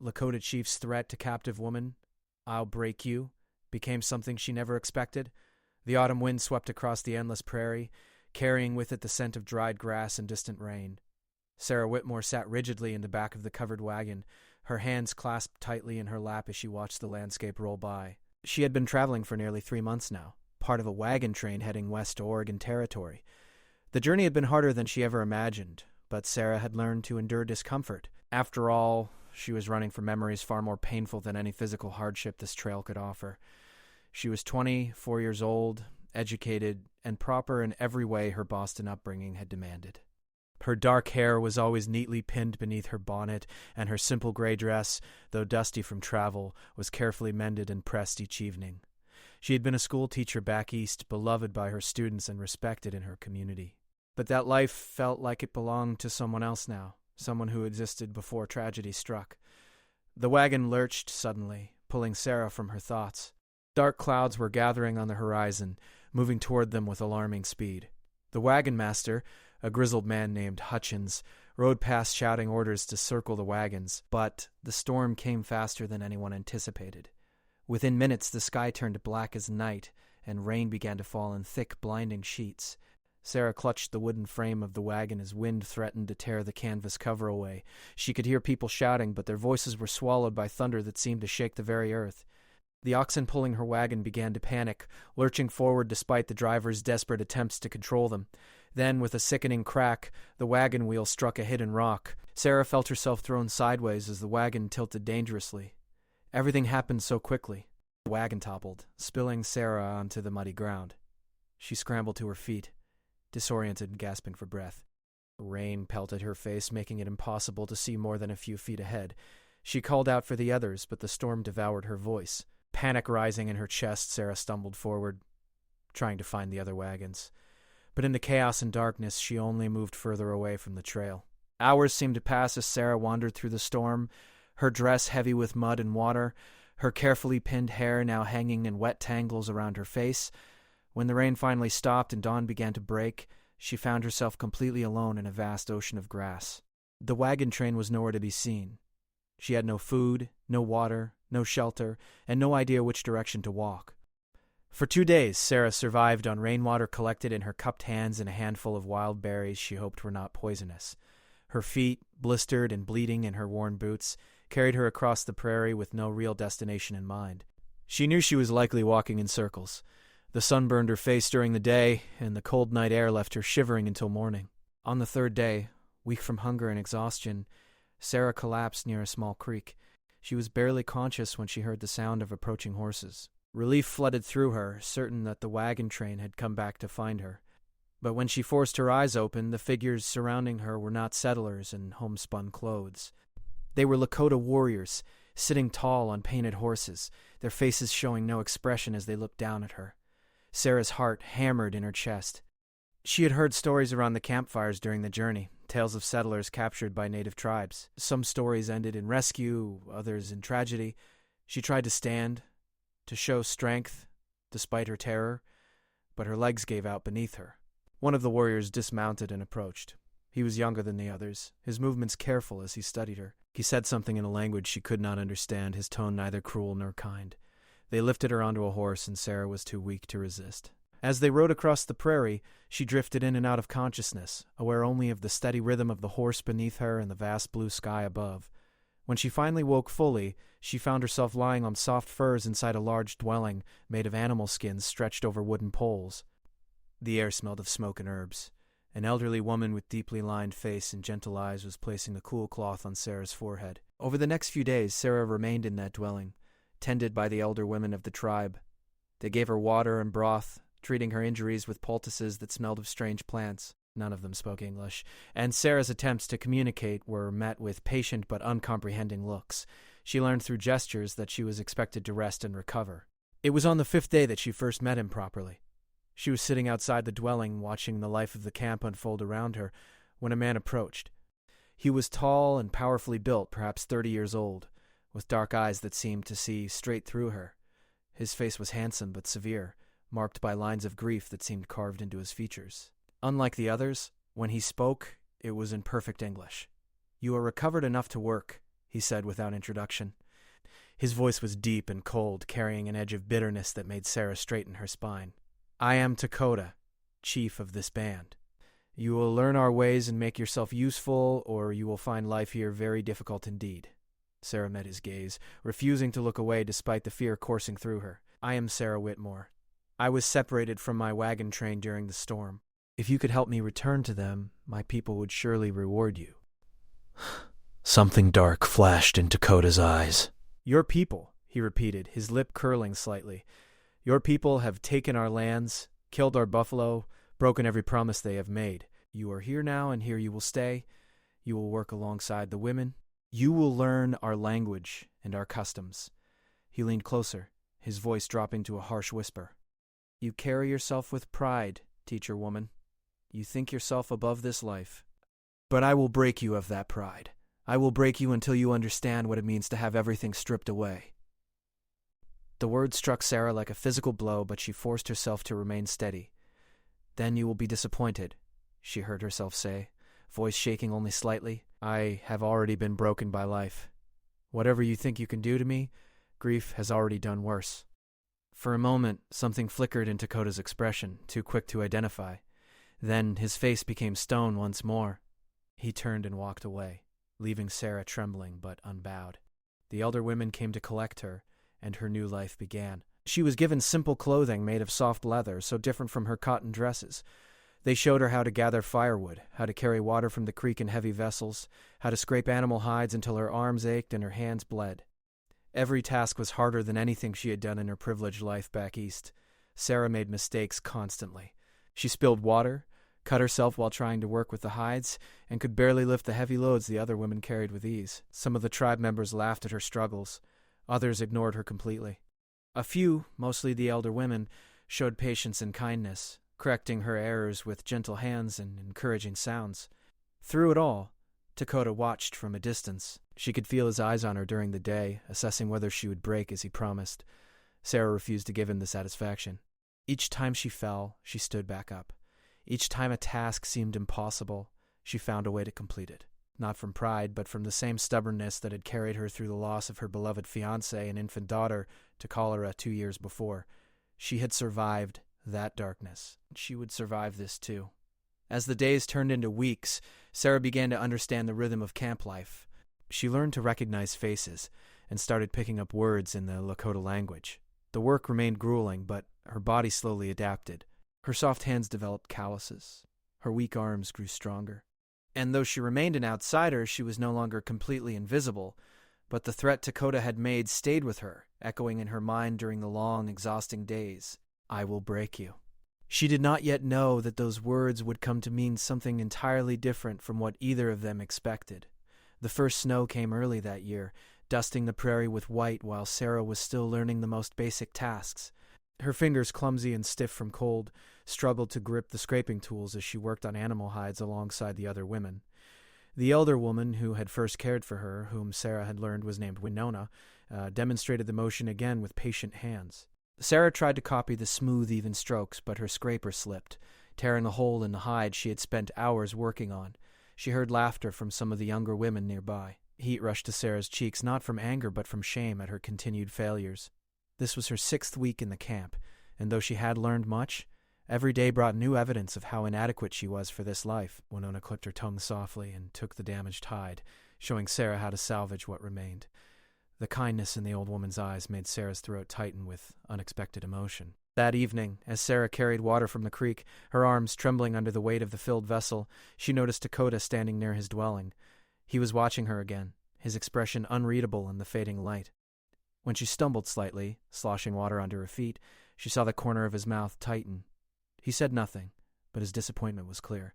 Lakota chief's threat to captive woman, "I'll break you," became something she never expected. The autumn wind swept across the endless prairie, carrying with it the scent of dried grass and distant rain. Sarah Whitmore sat rigidly in the back of the covered wagon, her hands clasped tightly in her lap as she watched the landscape roll by. She had been traveling for nearly 3 months now, part of a wagon train heading west to Oregon Territory. The journey had been harder than she ever imagined, but Sarah had learned to endure discomfort. After all, she was running from memories far more painful than any physical hardship this trail could offer. She was 24 years old, educated, and proper in every way her Boston upbringing had demanded. Her dark hair was always neatly pinned beneath her bonnet, and her simple gray dress, though dusty from travel, was carefully mended and pressed each evening. She had been a school teacher back east, beloved by her students and respected in her community. But that life felt like it belonged to someone else now, someone who existed before tragedy struck. The wagon lurched suddenly, pulling Sarah from her thoughts. Dark clouds were gathering on the horizon, moving toward them with alarming speed. The wagon master, a grizzled man named Hutchins, rode past shouting orders to circle the wagons, but the storm came faster than anyone anticipated. Within minutes, the sky turned black as night, and rain began to fall in thick, blinding sheets. Sarah clutched the wooden frame of the wagon as wind threatened to tear the canvas cover away. She could hear people shouting, but their voices were swallowed by thunder that seemed to shake the very earth. The oxen pulling her wagon began to panic, lurching forward despite the driver's desperate attempts to control them. Then, with a sickening crack, the wagon wheel struck a hidden rock. Sarah felt herself thrown sideways as the wagon tilted dangerously. Everything happened so quickly. The wagon toppled, spilling Sarah onto the muddy ground. She scrambled to her feet, disoriented and gasping for breath. Rain pelted her face, making it impossible to see more than a few feet ahead. She called out for the others, but the storm devoured her voice. Panic rising in her chest, Sarah stumbled forward, trying to find the other wagons. But in the chaos and darkness, she only moved further away from the trail. Hours seemed to pass as Sarah wandered through the storm, her dress heavy with mud and water, her carefully pinned hair now hanging in wet tangles around her face. When the rain finally stopped and dawn began to break, she found herself completely alone in a vast ocean of grass. The wagon train was nowhere to be seen. She had no food, no water, no shelter, and no idea which direction to walk. For 2 days, Sarah survived on rainwater collected in her cupped hands and a handful of wild berries she hoped were not poisonous. Her feet, blistered and bleeding in her worn boots, carried her across the prairie with no real destination in mind. She knew she was likely walking in circles. The sun burned her face during the day, and the cold night air left her shivering until morning. On the 3rd day, weak from hunger and exhaustion, Sarah collapsed near a small creek. She was barely conscious when she heard the sound of approaching horses. Relief flooded through her, certain that the wagon train had come back to find her. But when she forced her eyes open, the figures surrounding her were not settlers in homespun clothes. They were Lakota warriors, sitting tall on painted horses, their faces showing no expression as they looked down at her. Sarah's heart hammered in her chest. She had heard stories around the campfires during the journey, tales of settlers captured by native tribes. Some stories ended in rescue, others in tragedy. She tried to stand, to show strength, despite her terror, but her legs gave out beneath her. One of the warriors dismounted and approached. He was younger than the others, his movements careful as he studied her. He said something in a language she could not understand, his tone neither cruel nor kind. They lifted her onto a horse, and Sarah was too weak to resist. As they rode across the prairie, she drifted in and out of consciousness, aware only of the steady rhythm of the horse beneath her and the vast blue sky above. When she finally woke fully, she found herself lying on soft furs inside a large dwelling made of animal skins stretched over wooden poles. The air smelled of smoke and herbs. An elderly woman with deeply lined face and gentle eyes was placing a cool cloth on Sarah's forehead. Over the next few days, Sarah remained in that dwelling, tended by the elder women of the tribe. They gave her water and broth, treating her injuries with poultices that smelled of strange plants. None of them spoke English, and Sarah's attempts to communicate were met with patient but uncomprehending looks. She learned through gestures that she was expected to rest and recover. It was on the 5th day that she first met him properly. She was sitting outside the dwelling, watching the life of the camp unfold around her, when a man approached. He was tall and powerfully built, perhaps 30 years old, with dark eyes that seemed to see straight through her. His face was handsome but severe, marked by lines of grief that seemed carved into his features. Unlike the others, when he spoke, it was in perfect English. "You are recovered enough to work," he said without introduction. His voice was deep and cold, carrying an edge of bitterness that made Sarah straighten her spine. I am Lakota, chief of this band. You will learn our ways and make yourself useful, or you will find life here very difficult indeed. Sarah met his gaze, refusing to look away despite the fear coursing through her. I am Sarah Whitmore. I was separated from my wagon train during the storm. If you could help me return to them, my people would surely reward you. Something dark flashed in Dakota's eyes. Your people, he repeated, his lip curling slightly. Your people have taken our lands, killed our buffalo, broken every promise they have made. You are here now, and here you will stay. You will work alongside the women. You will learn our language and our customs. He leaned closer, his voice dropping to a harsh whisper. You carry yourself with pride, teacher woman. You think yourself above this life. But I will break you of that pride. I will break you until you understand what it means to have everything stripped away. The words struck Sarah like a physical blow, but she forced herself to remain steady. Then you will be disappointed, she heard herself say, voice shaking only slightly. I have already been broken by life. Whatever you think you can do to me, grief has already done worse. For a moment, something flickered in Dakota's expression, too quick to identify. Then his face became stone once more. He turned and walked away, leaving Sarah trembling but unbowed. The elder women came to collect her, and her new life began. She was given simple clothing made of soft leather, so different from her cotton dresses. They showed her how to gather firewood, how to carry water from the creek in heavy vessels, how to scrape animal hides until her arms ached and her hands bled. Every task was harder than anything she had done in her privileged life back east. Sarah made mistakes constantly. She spilled water, cut herself while trying to work with the hides, and could barely lift the heavy loads the other women carried with ease. Some of the tribe members laughed at her struggles. Others ignored her completely. A few, mostly the elder women, showed patience and kindness, correcting her errors with gentle hands and encouraging sounds. Through it all, Lakota watched from a distance. She could feel his eyes on her during the day, assessing whether she would break as he promised. Sarah refused to give him the satisfaction. Each time she fell, she stood back up. Each time a task seemed impossible, she found a way to complete it. Not from pride, but from the same stubbornness that had carried her through the loss of her beloved fiancé and infant daughter to cholera 2 years before. She had survived that darkness. She would survive this too. As the days turned into weeks, Sarah began to understand the rhythm of camp life. She learned to recognize faces and started picking up words in the Lakota language. The work remained grueling, but her body slowly adapted. Her soft hands developed calluses. Her weak arms grew stronger. And though she remained an outsider, she was no longer completely invisible. But the threat Lakota had made stayed with her, echoing in her mind during the long, exhausting days. I will break you. She did not yet know that those words would come to mean something entirely different from what either of them expected. The first snow came early that year, dusting the prairie with white while Sarah was still learning the most basic tasks. Her fingers, clumsy and stiff from cold, struggled to grip the scraping tools as she worked on animal hides alongside the other women. The elder woman who had first cared for her, whom Sarah had learned was named Winona, demonstrated the motion again with patient hands. Sarah tried to copy the smooth, even strokes, but her scraper slipped, tearing a hole in the hide she had spent hours working on. She heard laughter from some of the younger women nearby. Heat rushed to Sarah's cheeks, not from anger but from shame at her continued failures. This was her 6th week in the camp, and though she had learned much, every day brought new evidence of how inadequate she was for this life. Winona clipped her tongue softly and took the damaged hide, showing Sarah how to salvage what remained. The kindness in the old woman's eyes made Sarah's throat tighten with unexpected emotion. That evening, as Sarah carried water from the creek, her arms trembling under the weight of the filled vessel, she noticed Lakota standing near his dwelling. He was watching her again, his expression unreadable in the fading light. When she stumbled slightly, sloshing water under her feet, she saw the corner of his mouth tighten. He said nothing, but his disappointment was clear.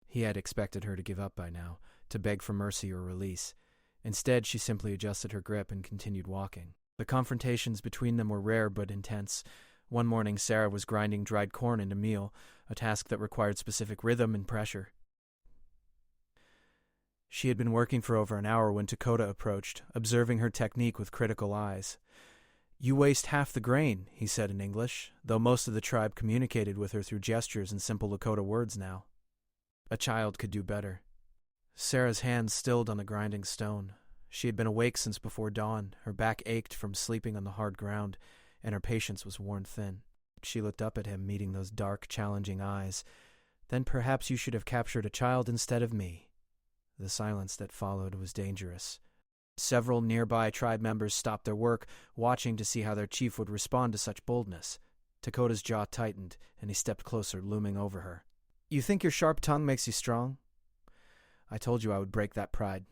He had expected her to give up by now, to beg for mercy or release. Instead, she simply adjusted her grip and continued walking. The confrontations between them were rare but intense. One morning, Sarah was grinding dried corn into meal, a task that required specific rhythm and pressure. She had been working for over an hour when Lakota approached, observing her technique with critical eyes. You waste half the grain, he said in English, though most of the tribe communicated with her through gestures and simple Lakota words now. A child could do better. Sarah's hands stilled on the grinding stone. She had been awake since before dawn. Her back ached from sleeping on the hard ground, and her patience was worn thin. She looked up at him, meeting those dark, challenging eyes. "Then perhaps you should have captured a child instead of me." The silence that followed was dangerous. Several nearby tribe members stopped their work, watching to see how their chief would respond to such boldness. Dakota's jaw tightened, and he stepped closer, looming over her. "You think your sharp tongue makes you strong? I told you I would break that pride.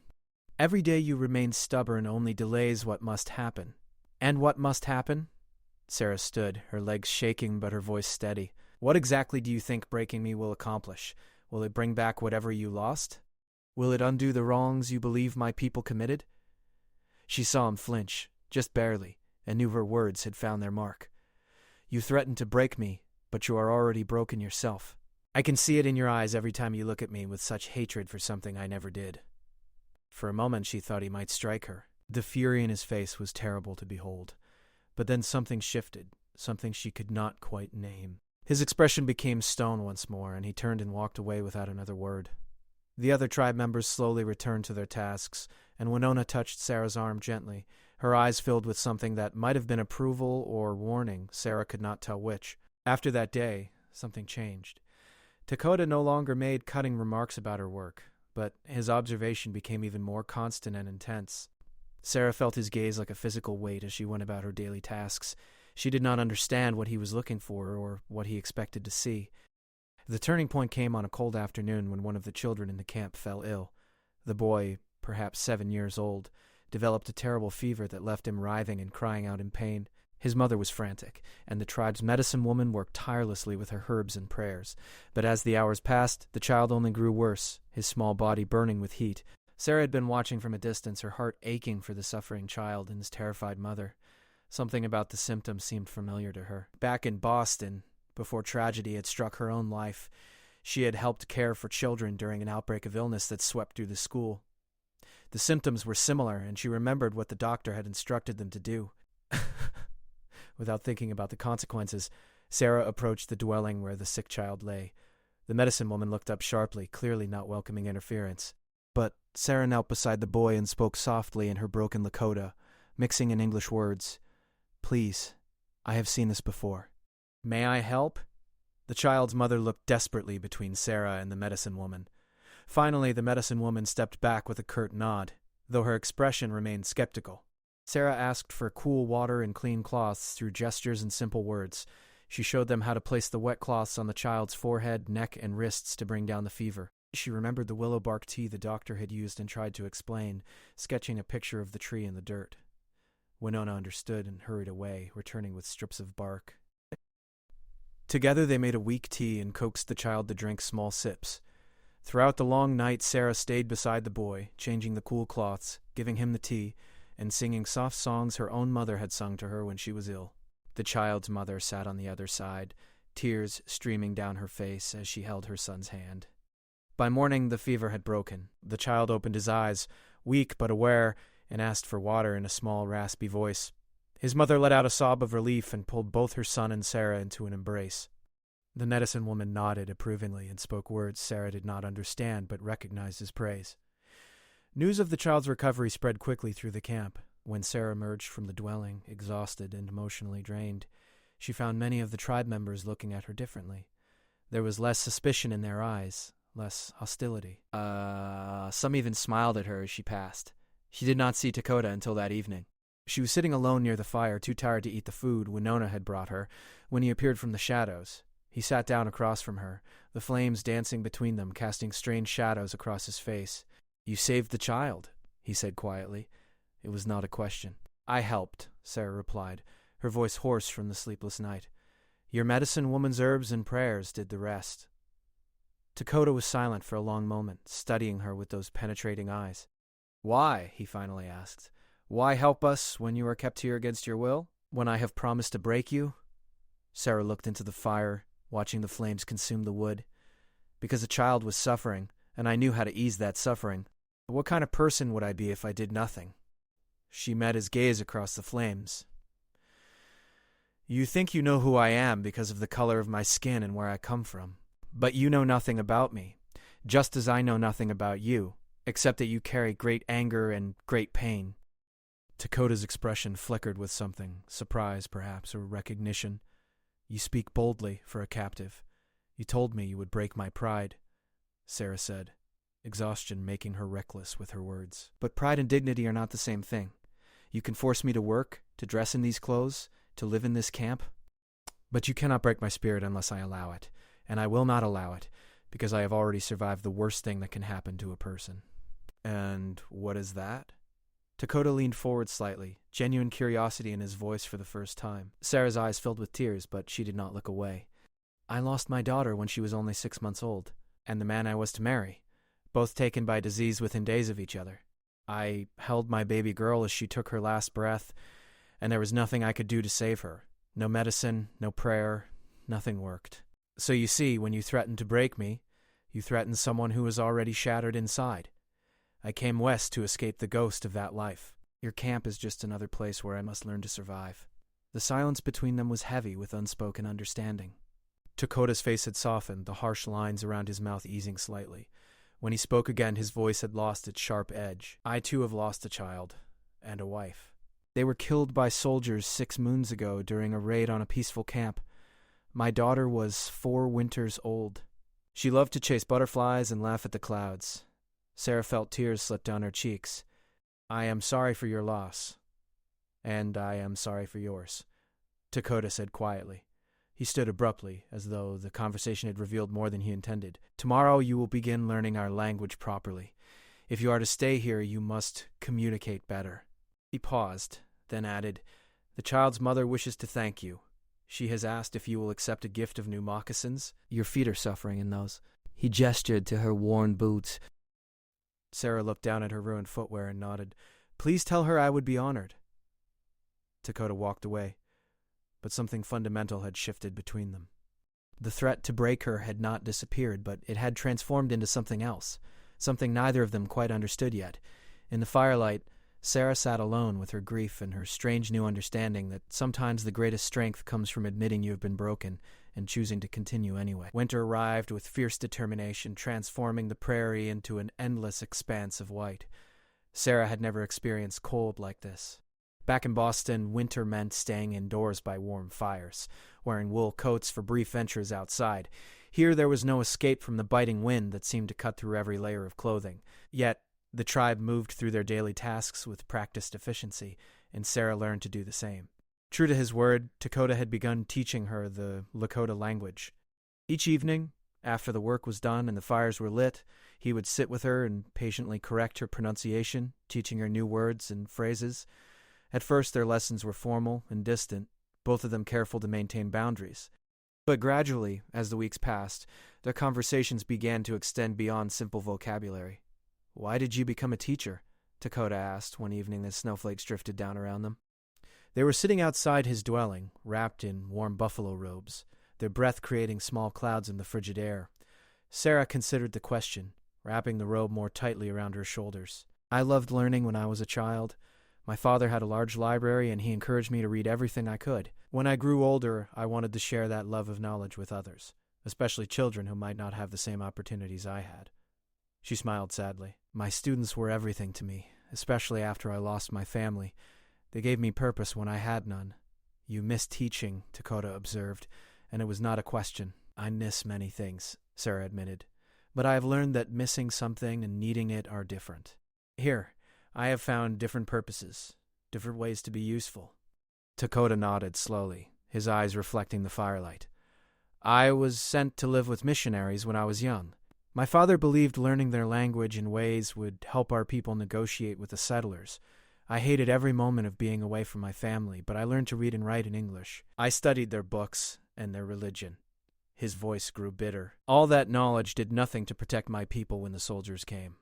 Every day you remain stubborn only delays what must happen." "And what must happen?" Sarah stood, her legs shaking but her voice steady. "What exactly do you think breaking me will accomplish? Will it bring back whatever you lost? Will it undo the wrongs you believe my people committed?" She saw him flinch, just barely, and knew her words had found their mark. "You threatened to break me, but you are already broken yourself. I can see it in your eyes every time you look at me with such hatred for something I never did." For a moment she thought he might strike her. The fury in his face was terrible to behold. But then something shifted, something she could not quite name. His expression became stone once more, and he turned and walked away without another word. The other tribe members slowly returned to their tasks, and Winona touched Sarah's arm gently, her eyes filled with something that might have been approval or warning. Sarah could not tell which. After that day, something changed. Dakota no longer made cutting remarks about her work, but his observation became even more constant and intense. Sarah felt his gaze like a physical weight as she went about her daily tasks. She did not understand what he was looking for or what he expected to see. The turning point came on a cold afternoon when one of the children in the camp fell ill. The boy, perhaps 7 years old, developed a terrible fever that left him writhing and crying out in pain. His mother was frantic, and the tribe's medicine woman worked tirelessly with her herbs and prayers. But as the hours passed, the child only grew worse, his small body burning with heat. Sarah had been watching from a distance, her heart aching for the suffering child and his terrified mother. Something about the symptoms seemed familiar to her. Back in Boston, before tragedy had struck her own life, she had helped care for children during an outbreak of illness that swept through the school. The symptoms were similar, and she remembered what the doctor had instructed them to do. Without thinking about the consequences, Sarah approached the dwelling where the sick child lay. The medicine woman looked up sharply, clearly not welcoming interference. But Sarah knelt beside the boy and spoke softly in her broken Lakota, mixing in English words. "Please, I have seen this before." "May I help?" The child's mother looked desperately between Sarah and the medicine woman. Finally, the medicine woman stepped back with a curt nod, though her expression remained skeptical. Sarah asked for cool water and clean cloths through gestures and simple words. She showed them how to place the wet cloths on the child's forehead, neck, and wrists to bring down the fever. She remembered the willow bark tea the doctor had used and tried to explain, sketching a picture of the tree in the dirt. Winona understood and hurried away, returning with strips of bark. Together they made a weak tea and coaxed the child to drink small sips. Throughout the long night, Sarah stayed beside the boy, changing the cool cloths, giving him the tea, and singing soft songs her own mother had sung to her when she was ill. The child's mother sat on the other side, tears streaming down her face as she held her son's hand. By morning, the fever had broken. The child opened his eyes, weak but aware, and asked for water in a small, raspy voice. His mother let out a sob of relief and pulled both her son and Sarah into an embrace. The medicine woman nodded approvingly and spoke words Sarah did not understand but recognized as praise. News of the child's recovery spread quickly through the camp. When Sarah emerged from the dwelling, exhausted and emotionally drained, she found many of the tribe members looking at her differently. There was less suspicion in their eyes, less hostility. Some even smiled at her as she passed. She did not see Dakota until that evening. She was sitting alone near the fire, too tired to eat the food Winona had brought her, when he appeared from the shadows. He sat down across from her, the flames dancing between them, casting strange shadows across his face. "You saved the child," he said quietly. It was not a question. "I helped," Sarah replied, her voice hoarse from the sleepless night. "Your medicine woman's herbs and prayers did the rest." Dakota was silent for a long moment, studying her with those penetrating eyes. "Why?" he finally asked. "Why help us when you are kept here against your will? When I have promised to break you?" Sarah looked into the fire, watching the flames consume the wood. "Because a child was suffering, and I knew how to ease that suffering. What kind of person would I be if I did nothing?" She met his gaze across the flames. "You think you know who I am because of the color of my skin and where I come from. But you know nothing about me, just as I know nothing about you. except that you carry great anger and great pain." Dakota's expression flickered with something, surprise perhaps, or recognition. "You speak boldly for a captive. You told me you would break my pride," Sarah said, exhaustion making her reckless with her words. "But pride and dignity are not the same thing. You can force me to work, to dress in these clothes, to live in this camp. But you cannot break my spirit unless I allow it, and I will not allow it, because I have already survived the worst thing that can happen to a person." "And what is that?" Dakota leaned forward slightly, genuine curiosity in his voice for the first time. Sarah's eyes filled with tears, but she did not look away. "I lost my daughter when she was only 6 months old, and the man I was to marry, both taken by disease within days of each other. I held my baby girl as she took her last breath, and there was nothing I could do to save her. No medicine, no prayer, nothing worked. So you see, when you threatened to break me, you threatened someone who was already shattered inside. I came west to escape the ghost of that life. Your camp is just another place where I must learn to survive." The silence between them was heavy with unspoken understanding. Dakota's face had softened, the harsh lines around his mouth easing slightly. When he spoke again, his voice had lost its sharp edge. "I too have lost a child, and a wife. They were killed by soldiers 6 moons ago during a raid on a peaceful camp. My daughter was 4 winters old. She loved to chase butterflies and laugh at the clouds." Sarah felt tears slip down her cheeks. "I am sorry for your loss, and I am sorry for yours," Dakota said quietly. He stood abruptly, as though the conversation had revealed more than he intended. "Tomorrow you will begin learning our language properly. If you are to stay here, you must communicate better." He paused, then added, "The child's mother wishes to thank you. She has asked if you will accept a gift of new moccasins. Your feet are suffering in those." He gestured to her worn boots. Sarah looked down at her ruined footwear and nodded. "Please tell her I would be honored." Dakota walked away, but something fundamental had shifted between them. The threat to break her had not disappeared, but it had transformed into something else, something neither of them quite understood yet. In the firelight, Sarah sat alone with her grief and her strange new understanding that sometimes the greatest strength comes from admitting you have been broken and choosing to continue anyway. Winter arrived with fierce determination, transforming the prairie into an endless expanse of white. Sarah had never experienced cold like this. Back in Boston, winter meant staying indoors by warm fires, wearing wool coats for brief ventures outside. Here there was no escape from the biting wind that seemed to cut through every layer of clothing. Yet the tribe moved through their daily tasks with practiced efficiency, and Sarah learned to do the same. True to his word, Dakota had begun teaching her the Lakota language. Each evening, after the work was done and the fires were lit, he would sit with her and patiently correct her pronunciation, teaching her new words and phrases. At first their lessons were formal and distant, both of them careful to maintain boundaries. But gradually, as the weeks passed, their conversations began to extend beyond simple vocabulary. "Why did you become a teacher?" Dakota asked one evening as snowflakes drifted down around them. They were sitting outside his dwelling, wrapped in warm buffalo robes, their breath creating small clouds in the frigid air. Sarah considered the question, wrapping the robe more tightly around her shoulders. "I loved learning when I was a child. My father had a large library, and he encouraged me to read everything I could. When I grew older, I wanted to share that love of knowledge with others, especially children who might not have the same opportunities I had." She smiled sadly. "My students were everything to me, especially after I lost my family. They gave me purpose when I had none." "You miss teaching," Dakota observed, and it was not a question. "I miss many things," Sarah admitted, "but I have learned that missing something and needing it are different. Here, I have found different purposes, different ways to be useful." Dakota nodded slowly, his eyes reflecting the firelight. "I was sent to live with missionaries when I was young. My father believed learning their language in ways would help our people negotiate with the settlers. I hated every moment of being away from my family, but I learned to read and write in English. I studied their books and their religion." His voice grew bitter. "All that knowledge did nothing to protect my people when the soldiers came."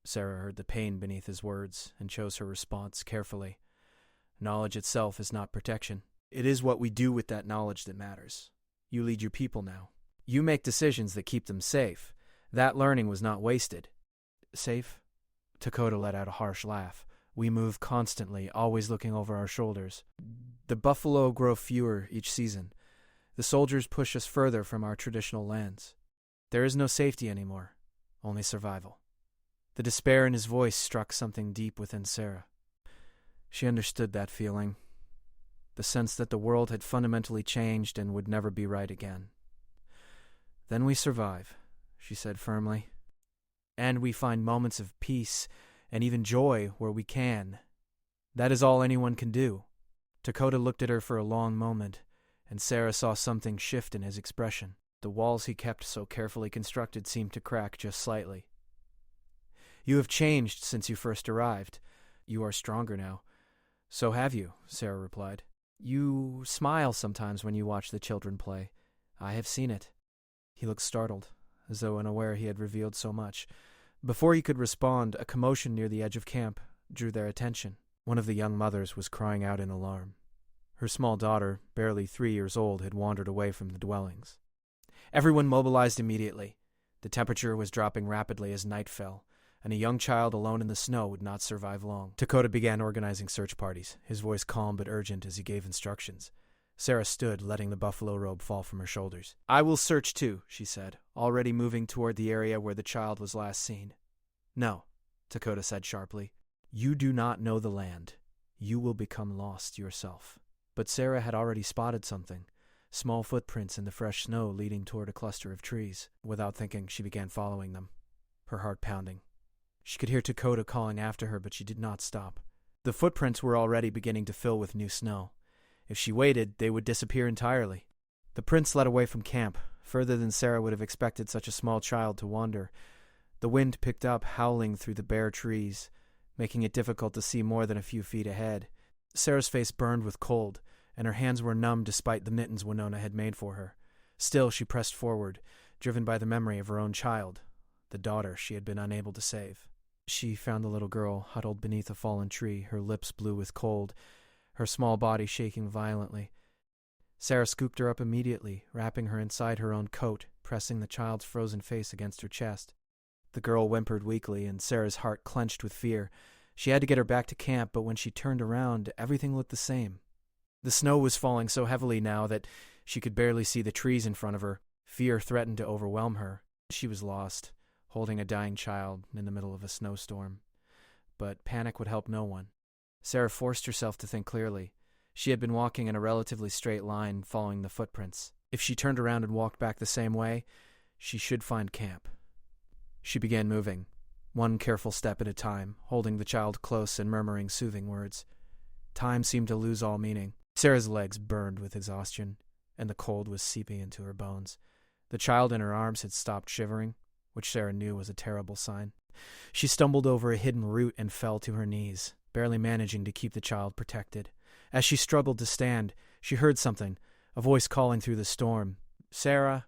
Sarah heard the pain beneath his words and chose her response carefully. "Knowledge itself is not protection. It is what we do with that knowledge that matters. You lead your people now. You make decisions that keep them safe. That learning was not wasted." "Safe?" Dakota let out a harsh laugh. "We move constantly, always looking over our shoulders. The buffalo grow fewer each season. The soldiers push us further from our traditional lands. There is no safety anymore, only survival." The despair in his voice struck something deep within Sarah. She understood that feeling, the sense that the world had fundamentally changed and would never be right again. "Then we survive," she said firmly. "And we find moments of peace and even joy where we can. That is all anyone can do." Dakota looked at her for a long moment, and Sarah saw something shift in his expression. The walls he kept so carefully constructed seemed to crack just slightly. "You have changed since you first arrived. You are stronger now." "So have you," Sarah replied. "You smile sometimes when you watch the children play. I have seen it." He looked startled, as though unaware he had revealed so much. Before he could respond, a commotion near the edge of camp drew their attention. One of the young mothers was crying out in alarm. Her small daughter, barely 3 years old, had wandered away from the dwellings. Everyone mobilized immediately. The temperature was dropping rapidly as night fell, and a young child alone in the snow would not survive long. Dakota began organizing search parties, his voice calm but urgent as he gave instructions. Sarah stood, letting the buffalo robe fall from her shoulders. "I will search too," she said, already moving toward the area where the child was last seen. "No," Dakota said sharply. "You do not know the land. You will become lost yourself." But Sarah had already spotted something, small footprints in the fresh snow leading toward a cluster of trees. Without thinking, she began following them, her heart pounding. She could hear Dakota calling after her, but she did not stop. The footprints were already beginning to fill with new snow. If she waited, they would disappear entirely. The prints led away from camp, further than Sarah would have expected such a small child to wander. The wind picked up, howling through the bare trees, making it difficult to see more than a few feet ahead. Sarah's face burned with cold, and her hands were numb despite the mittens Winona had made for her. Still, she pressed forward, driven by the memory of her own child, the daughter she had been unable to save. She found the little girl huddled beneath a fallen tree, her lips blue with cold, her small body shaking violently. Sarah scooped her up immediately, wrapping her inside her own coat, pressing the child's frozen face against her chest. The girl whimpered weakly, and Sarah's heart clenched with fear. She had to get her back to camp, but when she turned around, everything looked the same. The snow was falling so heavily now that she could barely see the trees in front of her. Fear threatened to overwhelm her. She was lost, holding a dying child in the middle of a snowstorm. But panic would help no one. Sarah forced herself to think clearly. She had been walking in a relatively straight line, following the footprints. If she turned around and walked back the same way, she should find camp. She began moving, one careful step at a time, holding the child close and murmuring soothing words. Time seemed to lose all meaning. Sarah's legs burned with exhaustion, and the cold was seeping into her bones. The child in her arms had stopped shivering, which Sarah knew was a terrible sign. She stumbled over a hidden root and fell to her knees, barely managing to keep the child protected. As she struggled to stand, she heard something, a voice calling through the storm. "Sarah."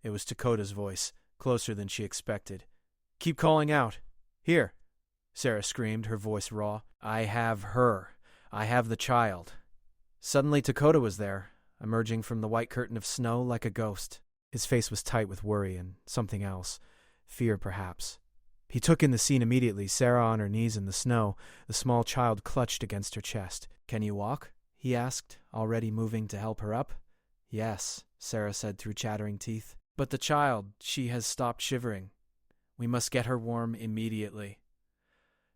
It was Dakota's voice, closer than she expected. "Keep calling out. Here," Sarah screamed, her voice raw. "I have her. I have the child." Suddenly Dakota was there, emerging from the white curtain of snow like a ghost. His face was tight with worry and something else, fear perhaps. He took in the scene immediately, Sarah on her knees in the snow, the small child clutched against her chest. "Can you walk?" he asked, already moving to help her up. "Yes," Sarah said through chattering teeth. "But the child, she has stopped shivering. We must get her warm immediately."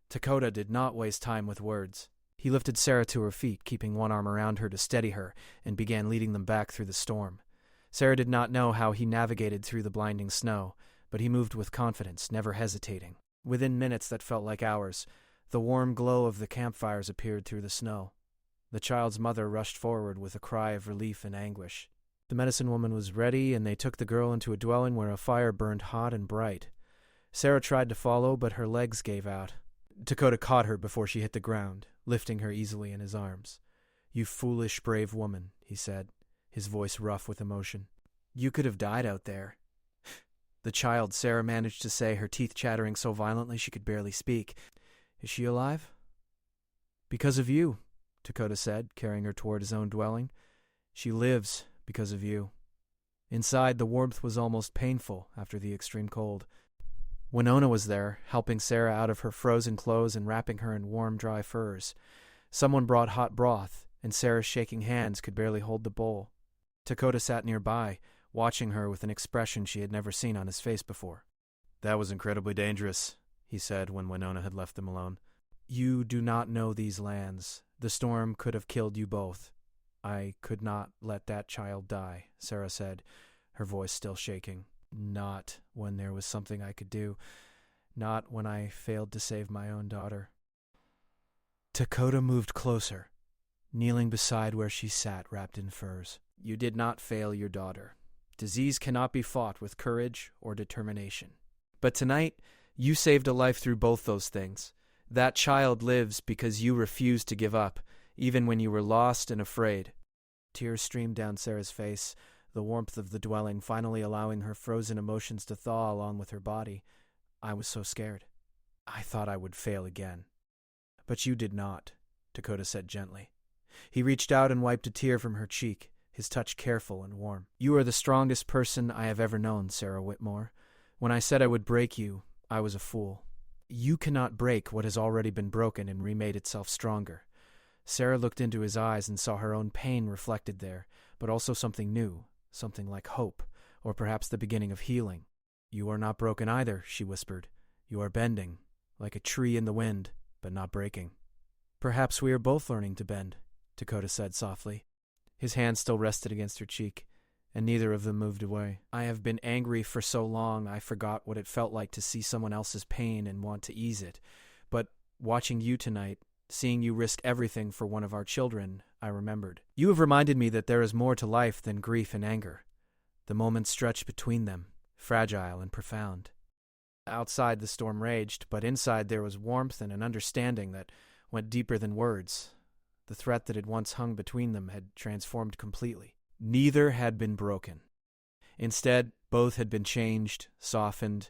Dakota did not waste time with words. He lifted Sarah to her feet, keeping one arm around her to steady her, and began leading them back through the storm. Sarah did not know how he navigated through the blinding snow, but he moved with confidence, never hesitating. Within minutes that felt like hours, the warm glow of the campfires appeared through the snow. The child's mother rushed forward with a cry of relief and anguish. The medicine woman was ready, and they took the girl into a dwelling where a fire burned hot and bright. Sarah tried to follow, but her legs gave out. Dakota caught her before she hit the ground, lifting her easily in his arms. "You foolish, brave woman," he said, his voice rough with emotion. "You could have died out there." "The child," Sarah managed to say, her teeth chattering so violently she could barely speak. "Is she alive?" "Because of you," Dakota said, carrying her toward his own dwelling. "She lives because of you." Inside, the warmth was almost painful after the extreme cold. Winona was there, helping Sarah out of her frozen clothes and wrapping her in warm, dry furs. Someone brought hot broth, and Sarah's shaking hands could barely hold the bowl. Dakota sat nearby, watching her with an expression she had never seen on his face before. "That was incredibly dangerous," he said when Winona had left them alone. "You do not know these lands. The storm could have killed you both." "I could not let that child die," Sarah said, her voice still shaking. "Not when there was something I could do. Not when I failed to save my own daughter." Dakota moved closer, kneeling beside where she sat wrapped in furs. "You did not fail your daughter. Disease cannot be fought with courage or determination. But tonight, you saved a life through both those things. That child lives because you refused to give up, even when you were lost and afraid." Tears streamed down Sarah's face, the warmth of the dwelling finally allowing her frozen emotions to thaw along with her body. "I was so scared. I thought I would fail again." "But you did not," Dakota said gently. He reached out and wiped a tear from her cheek, his touch careful and warm. "You are the strongest person I have ever known, Sarah Whitmore. When I said I would break you, I was a fool. You cannot break what has already been broken and remade itself stronger." Sarah looked into his eyes and saw her own pain reflected there, but also something new, something like hope, or perhaps the beginning of healing. "You are not broken either," she whispered. "You are bending, like a tree in the wind, but not breaking." "Perhaps we are both learning to bend," Dakota said softly. His hand still rested against her cheek, and neither of them moved away. "I have been angry for so long I forgot what it felt like to see someone else's pain and want to ease it. But watching you tonight, seeing you risk everything for one of our children, I remembered. You have reminded me that there is more to life than grief and anger. The moments stretched between them, fragile and profound." Outside the storm raged, but inside there was warmth and an understanding that went deeper than words. The threat that had once hung between them had transformed completely. Neither had been broken. Instead, both had been changed, softened,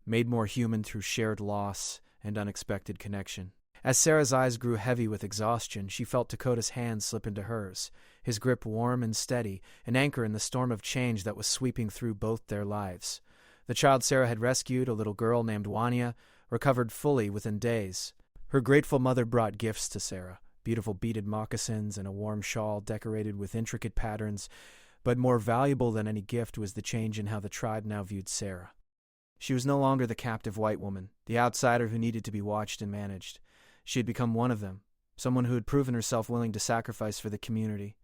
made more human through shared loss and unexpected connection. As Sarah's eyes grew heavy with exhaustion, she felt Dakota's hand slip into hers, his grip warm and steady, an anchor in the storm of change that was sweeping through both their lives. The child Sarah had rescued, a little girl named Wanya, recovered fully within days. Her grateful mother brought gifts to Sarah, beautiful beaded moccasins and a warm shawl decorated with intricate patterns, but more valuable than any gift was the change in how the tribe now viewed Sarah. She was no longer the captive white woman, the outsider who needed to be watched and managed. She had become one of them, someone who had proven herself willing to sacrifice for the community.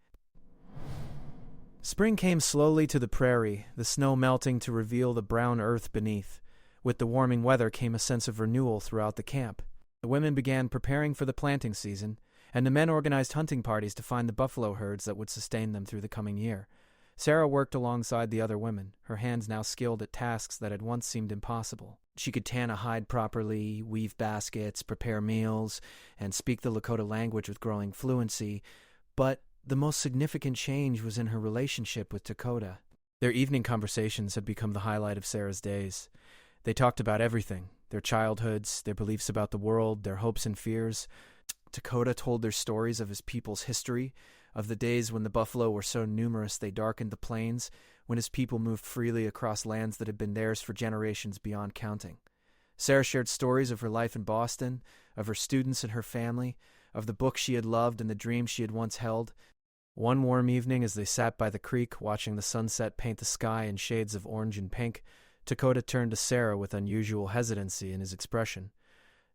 Spring came slowly to the prairie, the snow melting to reveal the brown earth beneath. With the warming weather came a sense of renewal throughout the camp. The women began preparing for the planting season, and the men organized hunting parties to find the buffalo herds that would sustain them through the coming year. Sarah worked alongside the other women, her hands now skilled at tasks that had once seemed impossible. She could tan a hide properly, weave baskets, prepare meals, and speak the Lakota language with growing fluency, but the most significant change was in her relationship with Dakota. Their evening conversations had become the highlight of Sarah's days. They talked about everything, their childhoods, their beliefs about the world, their hopes and fears. Dakota told their stories of his people's history, of the days when the buffalo were so numerous they darkened the plains, when his people moved freely across lands that had been theirs for generations beyond counting. Sarah shared stories of her life in Boston, of her students and her family, of the books she had loved and the dreams she had once held. One warm evening, as they sat by the creek watching the sunset paint the sky in shades of orange and pink, Dakota turned to Sarah with unusual hesitancy in his expression.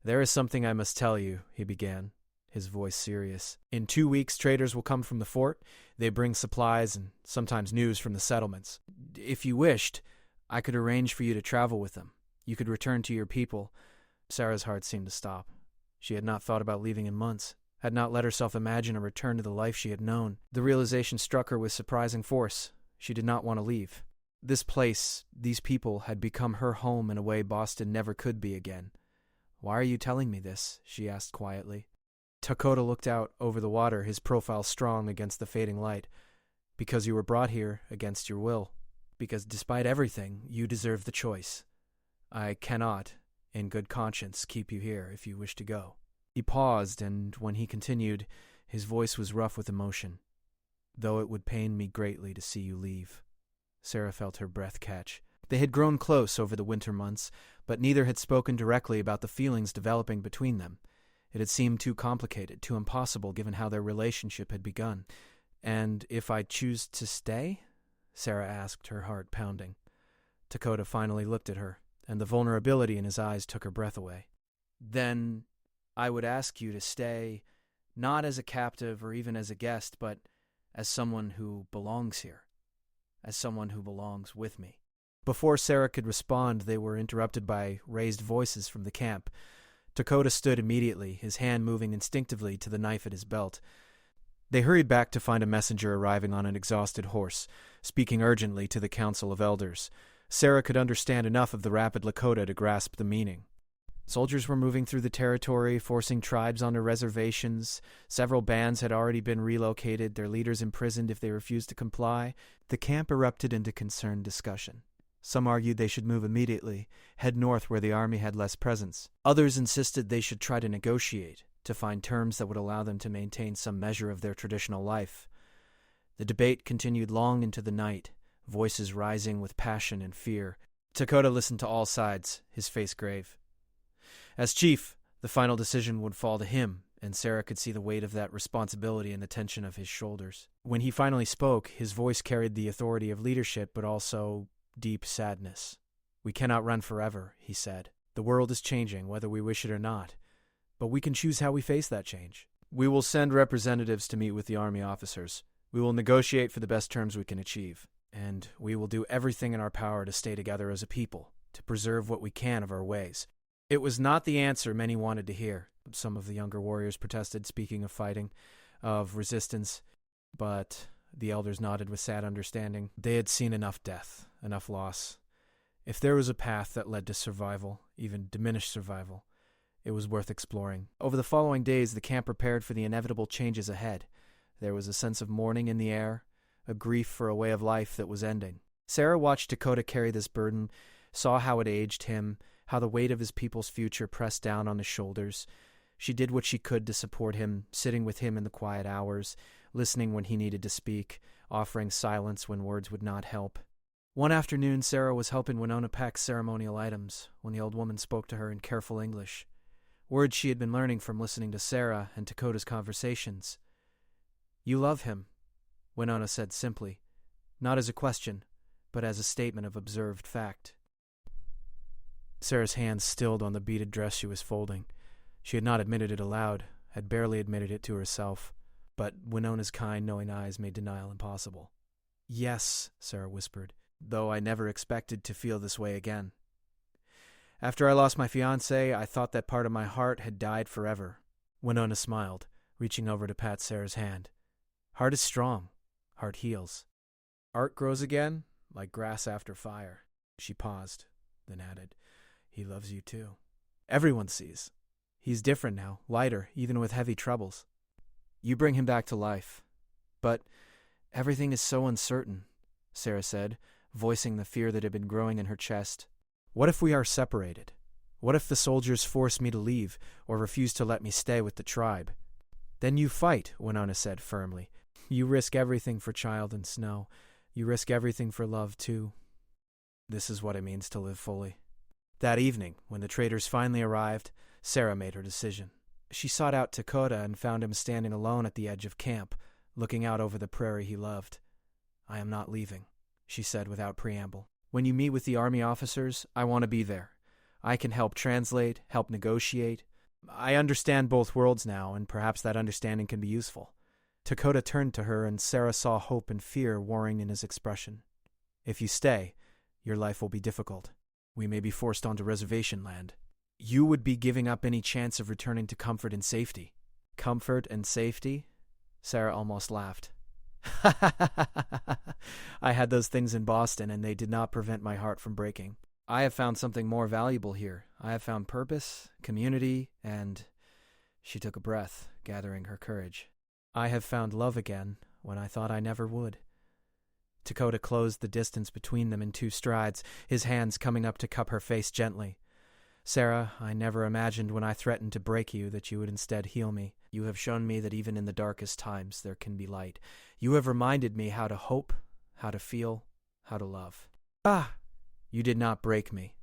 "There is something I must tell you," he began, his voice serious. "In 2 weeks, traders will come from the fort. They bring supplies and sometimes news from the settlements. If you wished, I could arrange for you to travel with them. You could return to your people." Sarah's heart seemed to stop. She had not thought about leaving in months, had not let herself imagine a return to the life she had known. The realization struck her with surprising force. She did not want to leave. This place, these people, had become her home in a way Boston never could be again. "Why are you telling me this?" she asked quietly. Dakota looked out over the water, his profile strong against the fading light. "Because you were brought here against your will. Because despite everything, you deserve the choice. I cannot, in good conscience, keep you here if you wish to go." He paused, and when he continued, his voice was rough with emotion. "Though it would pain me greatly to see you leave." Sarah felt her breath catch. They had grown close over the winter months, but neither had spoken directly about the feelings developing between them. It had seemed too complicated, too impossible, given how their relationship had begun. "And if I choose to stay?" Sarah asked, her heart pounding. Dakota finally looked at her, and the vulnerability in his eyes took her breath away. "Then I would ask you to stay, not as a captive or even as a guest, but as someone who belongs here, as someone who belongs with me." Before Sarah could respond, they were interrupted by raised voices from the camp. Dakota stood immediately, his hand moving instinctively to the knife at his belt. They hurried back to find a messenger arriving on an exhausted horse, speaking urgently to the Council of Elders. Sarah could understand enough of the rapid Lakota to grasp the meaning. Soldiers were moving through the territory, forcing tribes onto reservations. Several bands had already been relocated, their leaders imprisoned if they refused to comply. The camp erupted into concerned discussion. Some argued they should move immediately, head north where the army had less presence. Others insisted they should try to negotiate, to find terms that would allow them to maintain some measure of their traditional life. The debate continued long into the night, voices rising with passion and fear. Dakota listened to all sides, his face grave. As chief, the final decision would fall to him, and Sarah could see the weight of that responsibility in the tension of his shoulders. When he finally spoke, his voice carried the authority of leadership, but also deep sadness. "We cannot run forever," he said. "The world is changing, whether we wish it or not. But we can choose how we face that change. We will send representatives to meet with the army officers. We will negotiate for the best terms we can achieve. And we will do everything in our power to stay together as a people, to preserve what we can of our ways." It was not the answer many wanted to hear. Some of the younger warriors protested, speaking of fighting, of resistance, but the elders nodded with sad understanding. They had seen enough death, enough loss. If there was a path that led to survival, even diminished survival, it was worth exploring. Over the following days, the camp prepared for the inevitable changes ahead. There was a sense of mourning in the air, a grief for a way of life that was ending. Sarah watched Dakota carry this burden, saw how it aged him, how the weight of his people's future pressed down on his shoulders. She did what she could to support him, sitting with him in the quiet hours, listening when he needed to speak, offering silence when words would not help. One afternoon, Sarah was helping Winona pack ceremonial items when the old woman spoke to her in careful English, words she had been learning from listening to Sarah and Dakota's conversations. "You love him," Winona said simply, not as a question, but as a statement of observed fact. Sarah's hands stilled on the beaded dress she was folding. She had not admitted it aloud, had barely admitted it to herself, but Winona's kind, knowing eyes made denial impossible. "Yes," Sarah whispered, "though I never expected to feel this way again. After I lost my fiancé, I thought that part of my heart had died forever." Winona smiled, reaching over to pat Sarah's hand. "Heart is strong. Heart heals. Art grows again, like grass after fire." She paused, then added, "He loves you too. Everyone sees. He's different now, lighter, even with heavy troubles. You bring him back to life. But everything is so uncertain," Sarah said, voicing the fear that had been growing in her chest. "What if we are separated? What if the soldiers force me to leave or refuse to let me stay with the tribe?" "Then you fight," Winona said firmly. "You risk everything for Child and Snow. You risk everything for love, too. This is what it means to live fully." That evening, when the traders finally arrived, Sarah made her decision. She sought out Dakota and found him standing alone at the edge of camp, looking out over the prairie he loved. "I am not leaving," she said without preamble. "When you meet with the army officers, I want to be there. I can help translate, help negotiate. I understand both worlds now, and perhaps that understanding can be useful." Dakota turned to her, and Sarah saw hope and fear warring in his expression. "If you stay, your life will be difficult. We may be forced onto reservation land. You would be giving up any chance of returning to comfort and safety." "Comfort and safety?" Sarah almost laughed. "I had those things in Boston, and they did not prevent my heart from breaking. I have found something more valuable here. I have found purpose, community, and—" She took a breath, gathering her courage. "I have found love again when I thought I never would." Dakota closed the distance between them in 2 strides, his hands coming up to cup her face gently. "Sarah, I never imagined when I threatened to break you that you would instead heal me. You have shown me that even in the darkest times there can be light. You have reminded me how to hope, how to feel, how to love." "Ah!" "You did not break me,"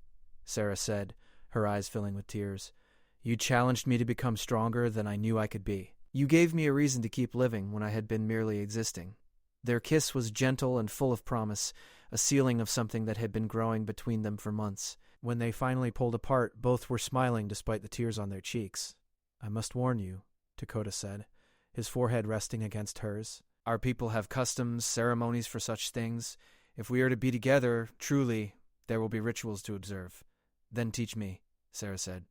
Sarah said, her eyes filling with tears. "You challenged me to become stronger than I knew I could be. You gave me a reason to keep living when I had been merely existing." Their kiss was gentle and full of promise, a sealing of something that had been growing between them for months. When they finally pulled apart, both were smiling despite the tears on their cheeks. "I must warn you," Dakota said, his forehead resting against hers. "Our people have customs, ceremonies for such things. If we are to be together, truly, there will be rituals to observe." "Then teach me," Sarah said.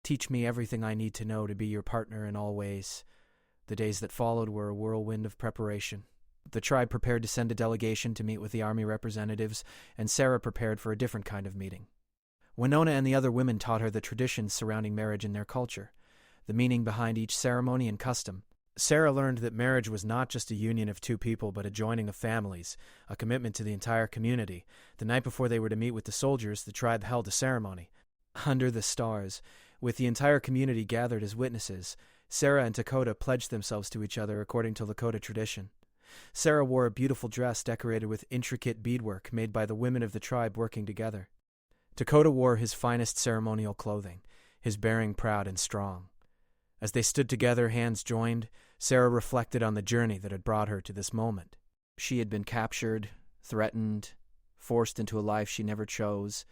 "Teach me everything I need to know to be your partner in all ways." The days that followed were a whirlwind of preparation. The tribe prepared to send a delegation to meet with the army representatives, and Sarah prepared for a different kind of meeting. Winona and the other women taught her the traditions surrounding marriage in their culture, the meaning behind each ceremony and custom. Sarah learned that marriage was not just a union of two people, but a joining of families, a commitment to the entire community. The night before they were to meet with the soldiers, the tribe held a ceremony. Under the stars, with the entire community gathered as witnesses, Sarah and Dakota pledged themselves to each other according to Lakota tradition. Sarah wore a beautiful dress decorated with intricate beadwork made by the women of the tribe working together. Dakota wore his finest ceremonial clothing, his bearing proud and strong. As they stood together, hands joined, Sarah reflected on the journey that had brought her to this moment. She had been captured, threatened, forced into a life she never chose.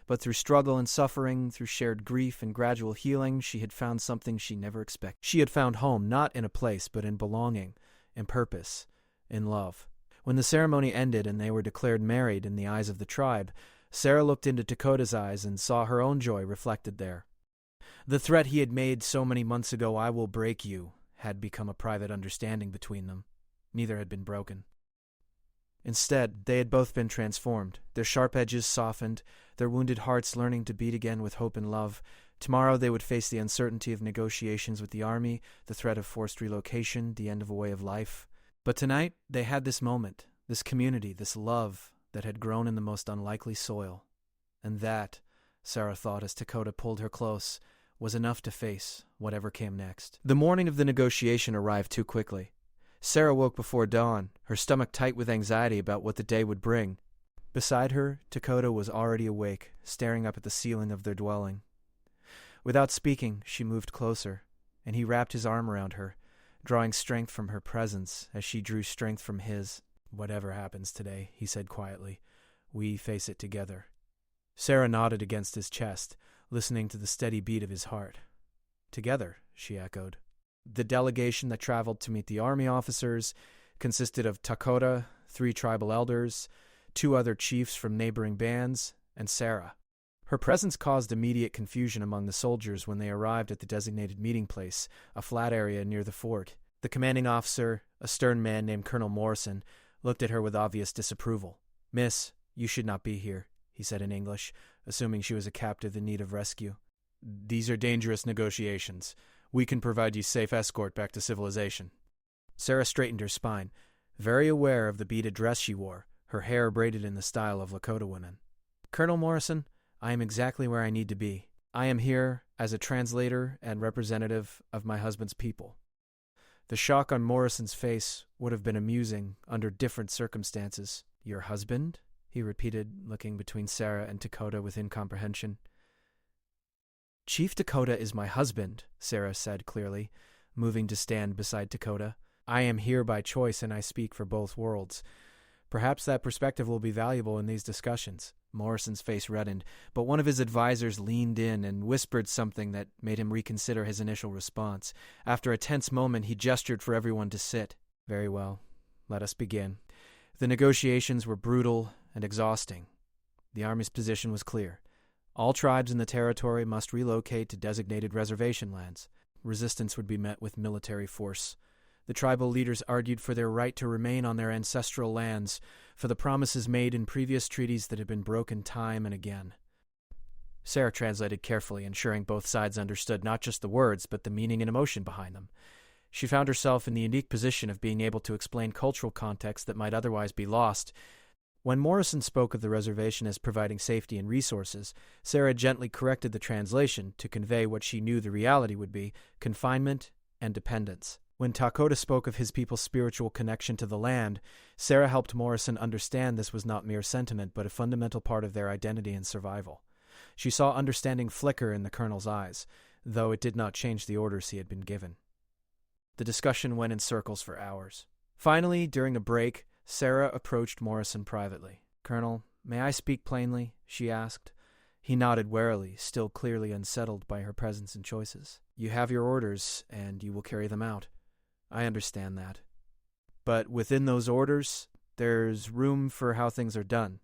But through struggle and suffering, through shared grief and gradual healing, she had found something she never expected. She had found home, not in a place, but in belonging, in purpose, in love. When the ceremony ended and they were declared married in the eyes of the tribe, Sarah looked into Dakota's eyes and saw her own joy reflected there. The threat he had made so many months ago, "I will break you," had become a private understanding between them. Neither had been broken. Instead, they had both been transformed, their sharp edges softened, their wounded hearts learning to beat again with hope and love. Tomorrow they would face the uncertainty of negotiations with the army, the threat of forced relocation, the end of a way of life. But tonight, they had this moment, this community, this love that had grown in the most unlikely soil. And that, Sarah thought as Dakota pulled her close, was enough to face whatever came next. The morning of the negotiation arrived too quickly. Sarah woke before dawn, her stomach tight with anxiety about what the day would bring. Beside her, Dakota was already awake, staring up at the ceiling of their dwelling. Without speaking, she moved closer, and he wrapped his arm around her, drawing strength from her presence as she drew strength from his. "Whatever happens today," he said quietly, "we face it together." Sarah nodded against his chest, listening to the steady beat of his heart. "Together," she echoed. The delegation that traveled to meet the army officers consisted of Dakota, 3 tribal elders, 2 other chiefs from neighboring bands, and Sarah. Her presence caused immediate confusion among the soldiers when they arrived at the designated meeting place, a flat area near the fort. The commanding officer, a stern man named Colonel Morrison, looked at her with obvious disapproval. "Miss, you should not be here," he said in English, assuming she was a captive in need of rescue. "These are dangerous negotiations. We can provide you safe escort back to civilization." Sarah straightened her spine, very aware of the beaded dress she wore, her hair braided in the style of Lakota women. "Colonel Morrison, I am exactly where I need to be. I am here as a translator and representative of my husband's people." The shock on Morrison's face would have been amusing under different circumstances. "Your husband?" he repeated, looking between Sarah and Dakota with incomprehension. "Chief Dakota is my husband," Sarah said clearly, moving to stand beside Dakota. "I am here by choice and I speak for both worlds. Perhaps that perspective will be valuable in these discussions." Morrison's face reddened, but one of his advisors leaned in and whispered something that made him reconsider his initial response. After a tense moment, he gestured for everyone to sit. "Very well, let us begin." The negotiations were brutal and exhausting. The army's position was clear. All tribes in the territory must relocate to designated reservation lands. Resistance would be met with military force. The tribal leaders argued for their right to remain on their ancestral lands, for the promises made in previous treaties that had been broken time and again. Sarah translated carefully, ensuring both sides understood not just the words, but the meaning and emotion behind them. She found herself in the unique position of being able to explain cultural context that might otherwise be lost. When Morrison spoke of the reservation as providing safety and resources, Sarah gently corrected the translation to convey what she knew the reality would be: confinement and dependence. When Dakota spoke of his people's spiritual connection to the land, Sarah helped Morrison understand this was not mere sentiment, but a fundamental part of their identity and survival. She saw understanding flicker in the colonel's eyes, though it did not change the orders he had been given. The discussion went in circles for hours. Finally, during a break, Sarah approached Morrison privately. "Colonel, may I speak plainly?" she asked. He nodded warily, still clearly unsettled by her presence and choices. You have your orders, and you will carry them out. I understand that. But within those orders, there's room for how things are done,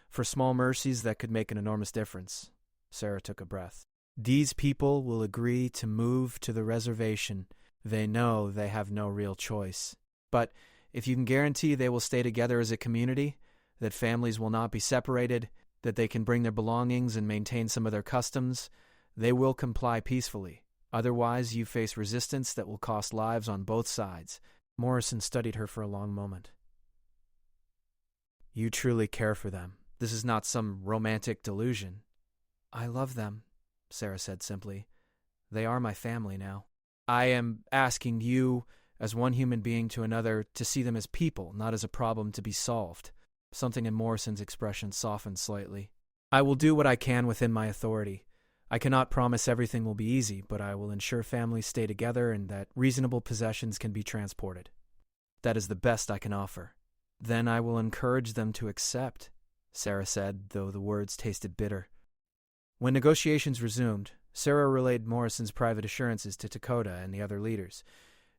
for small mercies that could make an enormous difference. Sarah took a breath. These people will agree to move to the reservation. They know they have no real choice. But if you can guarantee they will stay together as a community, that families will not be separated, that they can bring their belongings and maintain some of their customs, they will comply peacefully. Otherwise, you face resistance that will cost lives on both sides. Morrison studied her for a long moment. You truly care for them. This is not some romantic delusion. I love them, Sarah said simply. They are my family now. I am asking you, as one human being to another, to see them as people, not as a problem to be solved. Something in Morrison's expression softened slightly. I will do what I can within my authority. I cannot promise everything will be easy, but I will ensure families stay together and that reasonable possessions can be transported. That is the best I can offer. Then I will encourage them to accept, Sarah said, though the words tasted bitter. When negotiations resumed, Sarah relayed Morrison's private assurances to Dakota and the other leaders.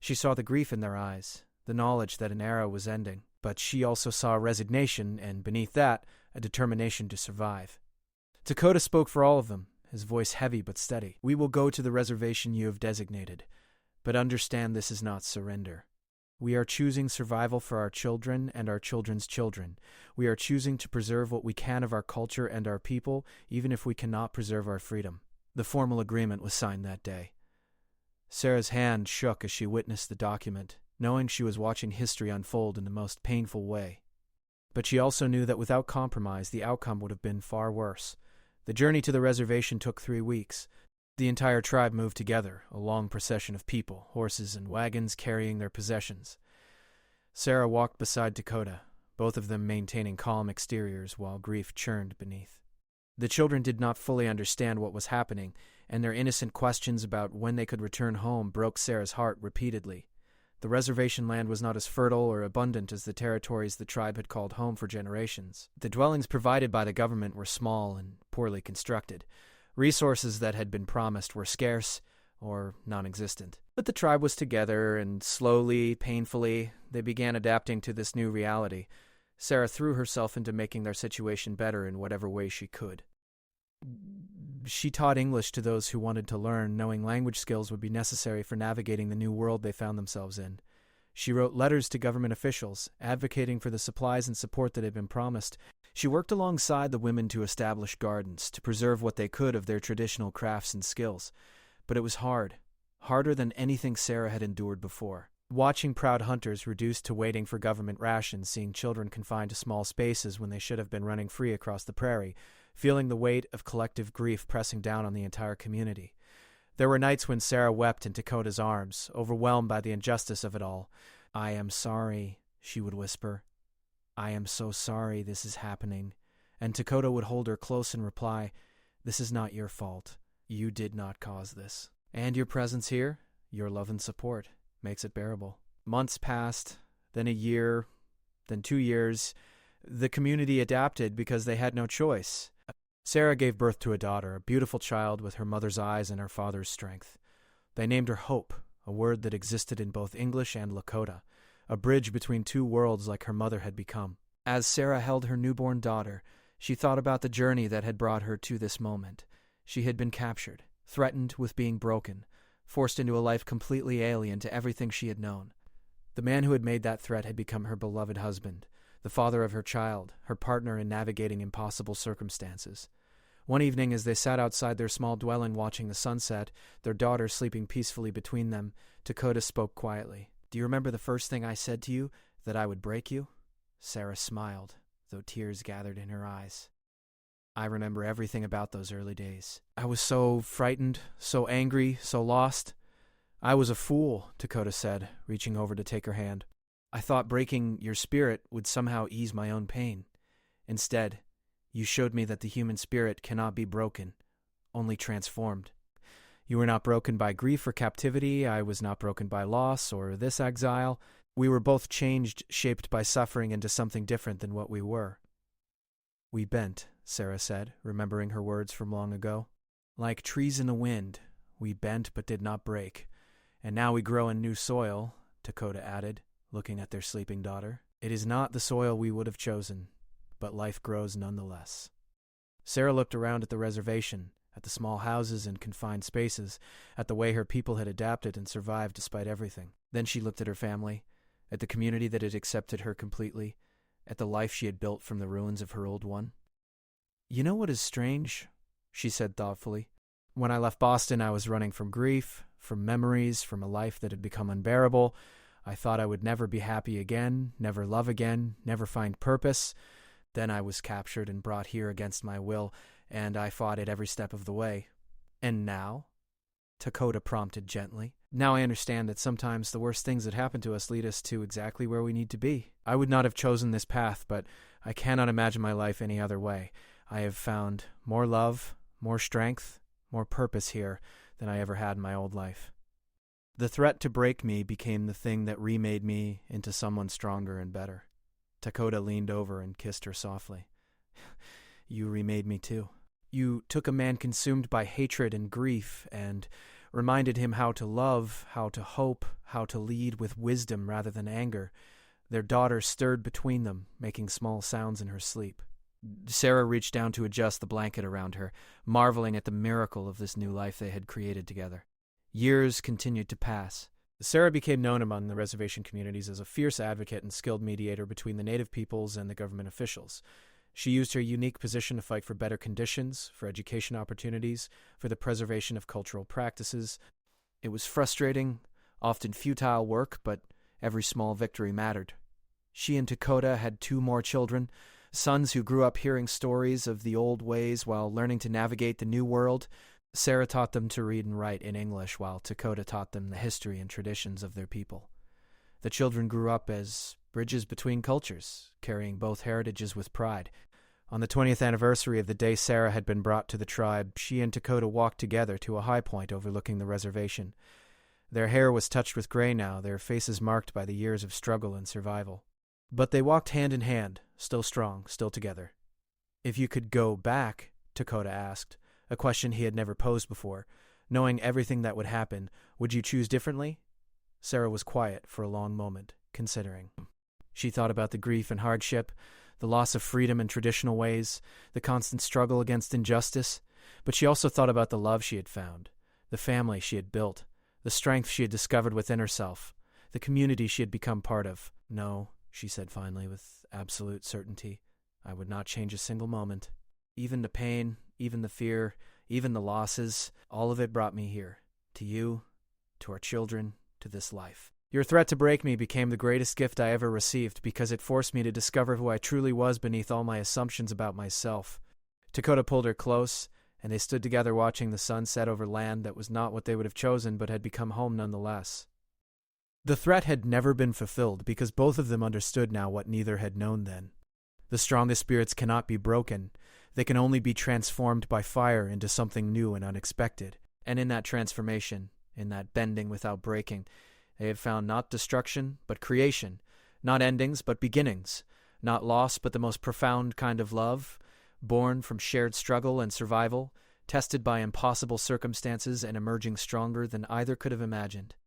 She saw the grief in their eyes, the knowledge that an era was ending, but she also saw resignation and, beneath that, a determination to survive. Dakota spoke for all of them, his voice heavy but steady. We will go to the reservation you have designated, but understand this is not surrender. We are choosing survival for our children and our children's children. We are choosing to preserve what we can of our culture and our people, even if we cannot preserve our freedom. The formal agreement was signed that day. Sarah's hand shook as she witnessed the document, knowing she was watching history unfold in the most painful way. But she also knew that without compromise, the outcome would have been far worse. The journey to the reservation took 3 weeks. The entire tribe moved together, a long procession of people, horses and wagons carrying their possessions. Sarah walked beside Dakota, both of them maintaining calm exteriors while grief churned beneath. The children did not fully understand what was happening, and their innocent questions about when they could return home broke Sarah's heart repeatedly. The reservation land was not as fertile or abundant as the territories the tribe had called home for generations. The dwellings provided by the government were small and poorly constructed. Resources that had been promised were scarce or non-existent. But the tribe was together, and slowly, painfully, they began adapting to this new reality. Sarah threw herself into making their situation better in whatever way she could. She taught English to those who wanted to learn, knowing language skills would be necessary for navigating the new world they found themselves in. She wrote letters to government officials, advocating for the supplies and support that had been promised. She worked alongside the women to establish gardens, to preserve what they could of their traditional crafts and skills. But it was hard, harder than anything Sarah had endured before. Watching proud hunters reduced to waiting for government rations, seeing children confined to small spaces when they should have been running free across the prairie, feeling the weight of collective grief pressing down on the entire community. There were nights when Sarah wept in Dakota's arms, overwhelmed by the injustice of it all. "I am sorry," she would whisper. "I am so sorry this is happening." And Dakota would hold her close and reply, "This is not your fault. You did not cause this. And your presence here, your love and support, makes it bearable." Months passed, then a year, then 2 years. The community adapted because they had no choice. Sarah gave birth to a daughter, a beautiful child with her mother's eyes and her father's strength. They named her Hope, a word that existed in both English and Lakota, a bridge between two worlds like her mother had become. As Sarah held her newborn daughter, she thought about the journey that had brought her to this moment. She had been captured, threatened with being broken, forced into a life completely alien to everything she had known. The man who had made that threat had become her beloved husband, the father of her child, her partner in navigating impossible circumstances. One evening, as they sat outside their small dwelling watching the sunset, their daughter sleeping peacefully between them, Dakota spoke quietly. "Do you remember the first thing I said to you, that I would break you?" Sarah smiled, though tears gathered in her eyes. "I remember everything about those early days. I was so frightened, so angry, so lost. I was a fool," Dakota said, reaching over to take her hand. "I thought breaking your spirit would somehow ease my own pain. Instead, you showed me that the human spirit cannot be broken, only transformed. You were not broken by grief or captivity. I was not broken by loss or this exile. We were both changed, shaped by suffering into something different than what we were." We bent, Sarah said, remembering her words from long ago. Like trees in the wind, we bent but did not break. And now we grow in new soil, Dakota added, looking at their sleeping daughter. It is not the soil we would have chosen, but life grows nonetheless. Sarah looked around at the reservation, at the small houses and confined spaces, at the way her people had adapted and survived despite everything. Then she looked at her family, at the community that had accepted her completely, at the life she had built from the ruins of her old one. You know what is strange? She said thoughtfully. When I left Boston, I was running from grief, from memories, from a life that had become unbearable. I thought I would never be happy again, never love again, never find purpose. Then I was captured and brought here against my will, and I fought it every step of the way. And now? Dakota prompted gently. Now I understand that sometimes the worst things that happen to us lead us to exactly where we need to be. I would not have chosen this path, but I cannot imagine my life any other way. I have found more love, more strength, more purpose here than I ever had in my old life. The threat to break me became the thing that remade me into someone stronger and better. Dakota leaned over and kissed her softly. You remade me too. You took a man consumed by hatred and grief and reminded him how to love, how to hope, how to lead with wisdom rather than anger. Their daughter stirred between them, making small sounds in her sleep. Sarah reached down to adjust the blanket around her, marveling at the miracle of this new life they had created together. Years continued to pass. Sarah became known among the reservation communities as a fierce advocate and skilled mediator between the native peoples and the government officials. She used her unique position to fight for better conditions, for education opportunities, for the preservation of cultural practices. It was frustrating, often futile work, but every small victory mattered. She and Dakota had 2 more children, sons who grew up hearing stories of the old ways while learning to navigate the new world. Sarah taught them to read and write in English, while Dakota taught them the history and traditions of their people. The children grew up as bridges between cultures, carrying both heritages with pride. On the 20th anniversary of the day Sarah had been brought to the tribe, she and Dakota walked together to a high point overlooking the reservation. Their hair was touched with gray now, their faces marked by the years of struggle and survival. But they walked hand in hand, still strong, still together. If you could go back, Dakota asked, a question he had never posed before. Knowing everything that would happen, would you choose differently? Sarah was quiet for a long moment, considering. She thought about the grief and hardship, the loss of freedom in traditional ways, the constant struggle against injustice, but she also thought about the love she had found, the family she had built, the strength she had discovered within herself, the community she had become part of. No, she said finally with absolute certainty, I would not change a single moment. Even the pain, even the fear, even the losses, all of it brought me here, to you, to our children, to this life. Your threat to break me became the greatest gift I ever received because it forced me to discover who I truly was beneath all my assumptions about myself. Dakota pulled her close, and they stood together watching the sun set over land that was not what they would have chosen but had become home nonetheless. The threat had never been fulfilled because both of them understood now what neither had known then. The strongest spirits cannot be broken. They can only be transformed by fire into something new and unexpected. And in that transformation, in that bending without breaking, they have found not destruction, but creation, not endings, but beginnings, not loss, but the most profound kind of love, born from shared struggle and survival, tested by impossible circumstances and emerging stronger than either could have imagined.